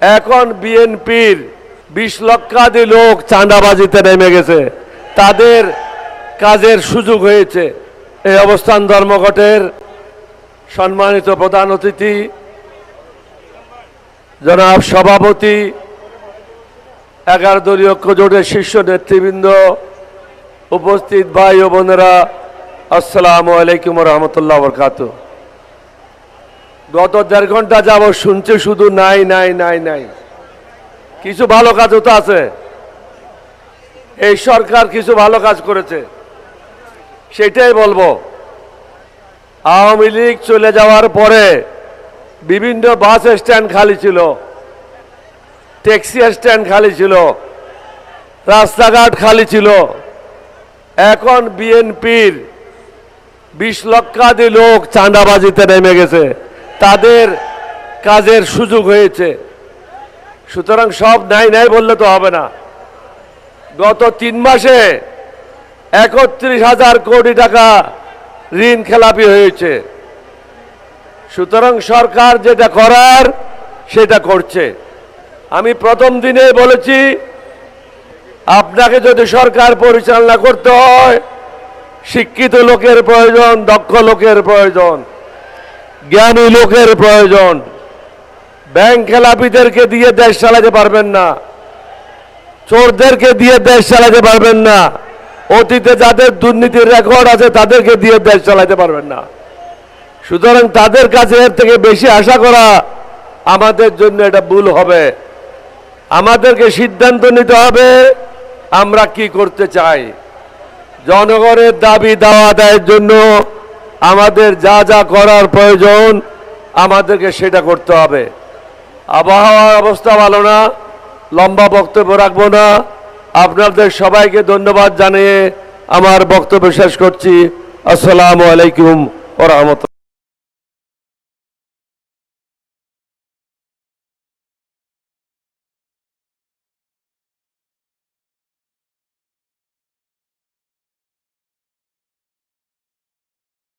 এখন বিএনপির 20 লক্ষাধিক লোক চাঁদাবাজিতে নেমে গেছে, তাদের কাজের সুযোগ হয়েছে। এই অবস্থান ধর্মঘটের সম্মানিত প্রধান অতিথি জনাব সভাপতি, 11 দলীয় ঐক্যজোটের শীর্ষ নেতৃবৃন্দ, উপস্থিত ভাই ও বোনেরা, আসসালামু আলাইকুম ওয়া রাহমাতুল্লাহি ওয়া বারাকাতুহু। গত 1.5 ঘন্টা যাবত শুনছে শুধু নাই নাই নাই নাই। কিছু ভালো কাজও তো আছে, এই সরকার কিছু ভালো কাজ করেছে, সেটাই বলবো। আওয়ামী লীগ চলে যাওয়ার পরে বিভিন্ন বাস স্ট্যান্ড খালি ছিল, ট্যাক্সি স্ট্যান্ড খালি ছিল, রাস্তাঘাট খালি ছিল। এখন বিএনপির 20 লক্ষাধিক লোক চাঁদাবাজিতে নেমে গেছে, তাদের কাজের সুযোগ হয়েছে। সুতরাং সব নাই নাই বললে তো হবে না। গত 3 মাসে 31,000 কোটি টাকা ঋণ খেলাপি হয়েছে। সুতরাং সরকার যেটা করার সেটা করছে। আমি প্রথম দিনে বলেছি, আপনাকে যদি সরকার পরিচালনা করতে হয়, শিক্ষিত লোকের প্রয়োজন, দক্ষ লোকের প্রয়োজন, জ্ঞানী লোকের প্রয়োজন। ব্যাংক খেলাপিদেরকে দিয়ে দেশ চালাতে পারবেন না, চোরদেরকে দিয়ে দেশ চালাতে পারবেন না, অতীতে যাদের দুর্নীতির রেকর্ড আছে তাদেরকে দিয়ে দেশ চালাতে পারবেন না। সুতরাং তাদের কাছে এর থেকে বেশি আশা করা আমাদের জন্য এটা ভুল হবে। আমাদেরকে সিদ্ধান্ত নিতে হবে আমরা কি করতে চাই। জনগণের দাবি দাওয়া আদায়ের জন্য আমাদের যা যা করার প্রয়োজন আমাদেরকে সেটা করতে হবে। আবহাওয়ার অবস্থা ভালো না, লম্বা বক্তব্য রাখবো না। আপনাদের সবাইকে ধন্যবাদ জানিয়ে আমার বক্তব্য শেষ করছি। আসসালামু আলাইকুম ওয়া রাহমাতুল্লাহ।